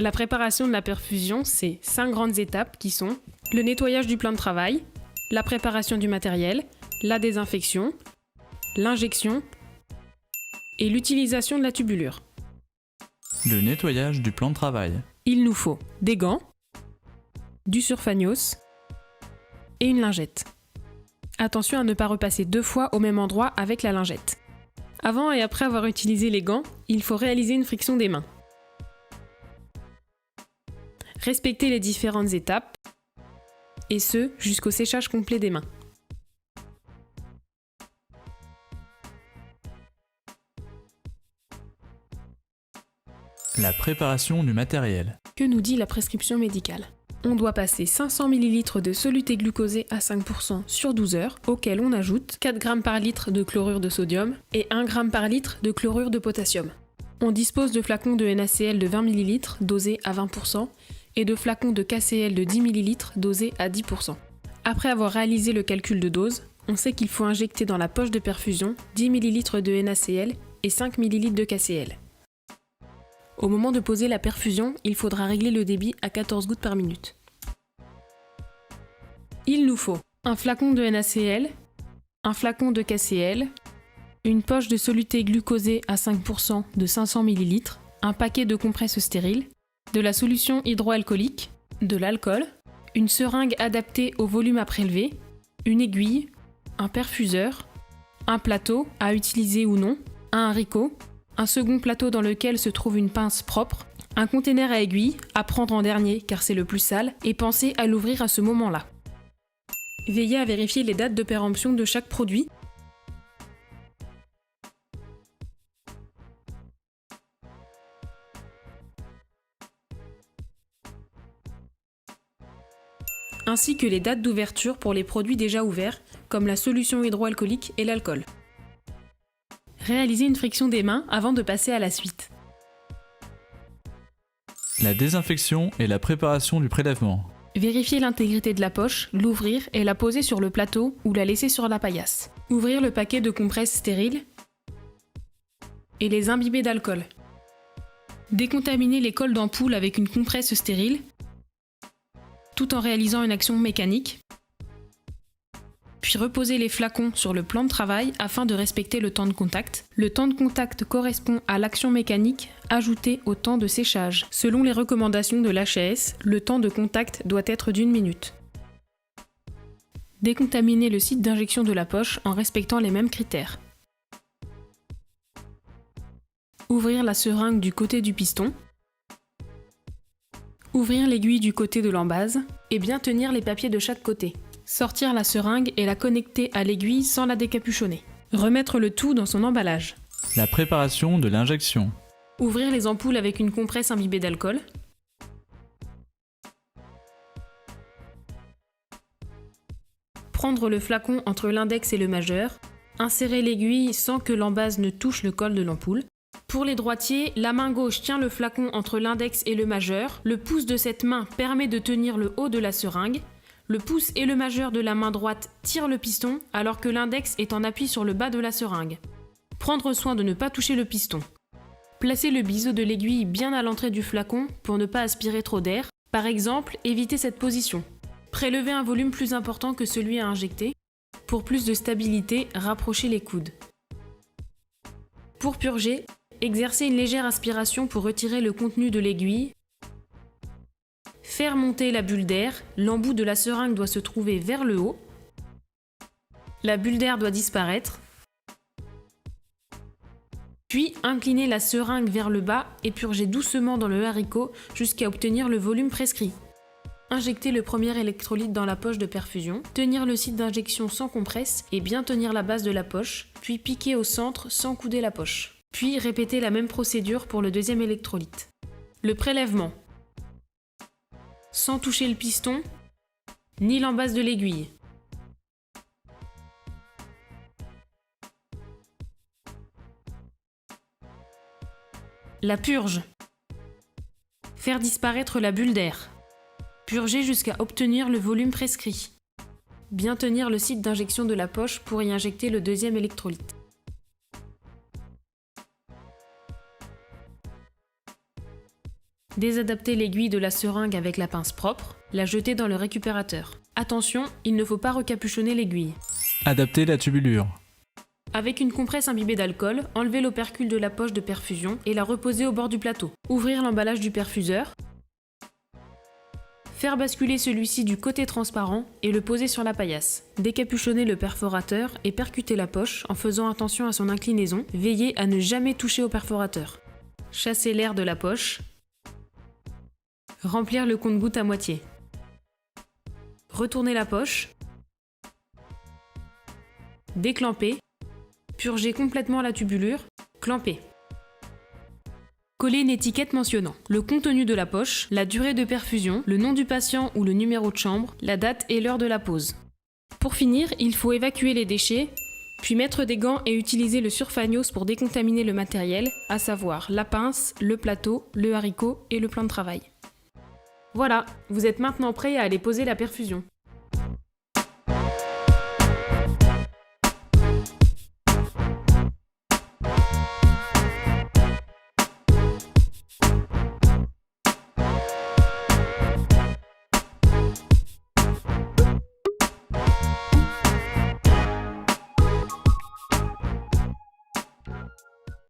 La préparation de la perfusion, c'est 5 grandes étapes qui sont le nettoyage du plan de travail, la préparation du matériel, la désinfection, l'injection et l'utilisation de la tubulure. Le nettoyage du plan de travail. Il nous faut des gants, du surfagnos et une lingette. Attention à ne pas repasser 2 fois au même endroit avec la lingette. Avant et après avoir utilisé les gants, il faut réaliser une friction des mains. Respectez les différentes étapes, et ce jusqu'au séchage complet des mains. La préparation du matériel. Que nous dit la prescription médicale ? On doit passer 500 ml de soluté glucosé à 5% sur 12 heures, auquel on ajoute 4 g par litre de chlorure de sodium et 1 g par litre de chlorure de potassium. On dispose de flacons de NaCl de 20 ml dosés à 20% et de flacons de KCl de 10 ml dosés à 10%. Après avoir réalisé le calcul de dose, on sait qu'il faut injecter dans la poche de perfusion 10 ml de NaCl et 5 ml de KCl. Au moment de poser la perfusion, il faudra régler le débit à 14 gouttes par minute. Il nous faut un flacon de NaCl, un flacon de KCl, une poche de soluté glucosé à 5% de 500 ml, un paquet de compresses stériles, de la solution hydroalcoolique, de l'alcool, une seringue adaptée au volume à prélever, une aiguille, un perfuseur, un plateau à utiliser ou non, un haricot, un second plateau dans lequel se trouve une pince propre, un conteneur à aiguille, à prendre en dernier car c'est le plus sale, et pensez à l'ouvrir à ce moment-là. Veillez à vérifier les dates de péremption de chaque produit. Ainsi que les dates d'ouverture pour les produits déjà ouverts, comme la solution hydroalcoolique et l'alcool. Réalisez une friction des mains avant de passer à la suite. La désinfection et la préparation du prélèvement. Vérifiez l'intégrité de la poche, l'ouvrir et la poser sur le plateau ou la laisser sur la paillasse. Ouvrir le paquet de compresses stériles et les imbiber d'alcool. Décontaminer les cols d'ampoule avec une compresse stérile, tout en réalisant une action mécanique. Puis reposer les flacons sur le plan de travail afin de respecter le temps de contact. Le temps de contact correspond à l'action mécanique ajoutée au temps de séchage. Selon les recommandations de l'HAS, le temps de contact doit être d'1 minute. Décontaminer le site d'injection de la poche en respectant les mêmes critères. Ouvrir la seringue du côté du piston. Ouvrir l'aiguille du côté de l'embase et bien tenir les papiers de chaque côté. Sortir la seringue et la connecter à l'aiguille sans la décapuchonner. Remettre le tout dans son emballage. La préparation de l'injection. Ouvrir les ampoules avec une compresse imbibée d'alcool. Prendre le flacon entre l'index et le majeur. Insérer l'aiguille sans que l'embase ne touche le col de l'ampoule. Pour les droitiers, la main gauche tient le flacon entre l'index et le majeur. Le pouce de cette main permet de tenir le haut de la seringue. Le pouce et le majeur de la main droite tirent le piston alors que l'index est en appui sur le bas de la seringue. Prendre soin de ne pas toucher le piston. Placer le biseau de l'aiguille bien à l'entrée du flacon pour ne pas aspirer trop d'air. Par exemple, évitez cette position. Prélever un volume plus important que celui à injecter. Pour plus de stabilité, rapprochez les coudes. Pour purger, exercez une légère aspiration pour retirer le contenu de l'aiguille. Faire monter la bulle d'air, l'embout de la seringue doit se trouver vers le haut. La bulle d'air doit disparaître. Puis incliner la seringue vers le bas et purger doucement dans le haricot jusqu'à obtenir le volume prescrit. Injecter le premier électrolyte dans la poche de perfusion, tenir le site d'injection sans compresse et bien tenir la base de la poche, puis piquer au centre sans couder la poche. Puis répéter la même procédure pour le deuxième électrolyte. Le prélèvement. Sans toucher le piston, ni l'embase de l'aiguille. La purge. Faire disparaître la bulle d'air. Purger jusqu'à obtenir le volume prescrit. Bien tenir le site d'injection de la poche pour y injecter le deuxième électrolyte. Désadapter l'aiguille de la seringue avec la pince propre, la jeter dans le récupérateur. Attention, il ne faut pas recapuchonner l'aiguille. Adapter la tubulure. Avec une compresse imbibée d'alcool, enlevez l'opercule de la poche de perfusion et la reposer au bord du plateau. Ouvrir l'emballage du perfuseur. Faire basculer celui-ci du côté transparent et le poser sur la paillasse. Décapuchonner le perforateur et percuter la poche en faisant attention à son inclinaison. Veillez à ne jamais toucher au perforateur. Chasser l'air de la poche. Remplir le compte-gouttes à moitié. Retourner la poche. Déclamper. Purger complètement la tubulure. Clamper. Coller une étiquette mentionnant le contenu de la poche, la durée de perfusion, le nom du patient ou le numéro de chambre, la date et l'heure de la pause. Pour finir, il faut évacuer les déchets, puis mettre des gants et utiliser le surfagnos pour décontaminer le matériel, à savoir la pince, le plateau, le haricot et le plan de travail. Voilà, vous êtes maintenant prêt à aller poser la perfusion.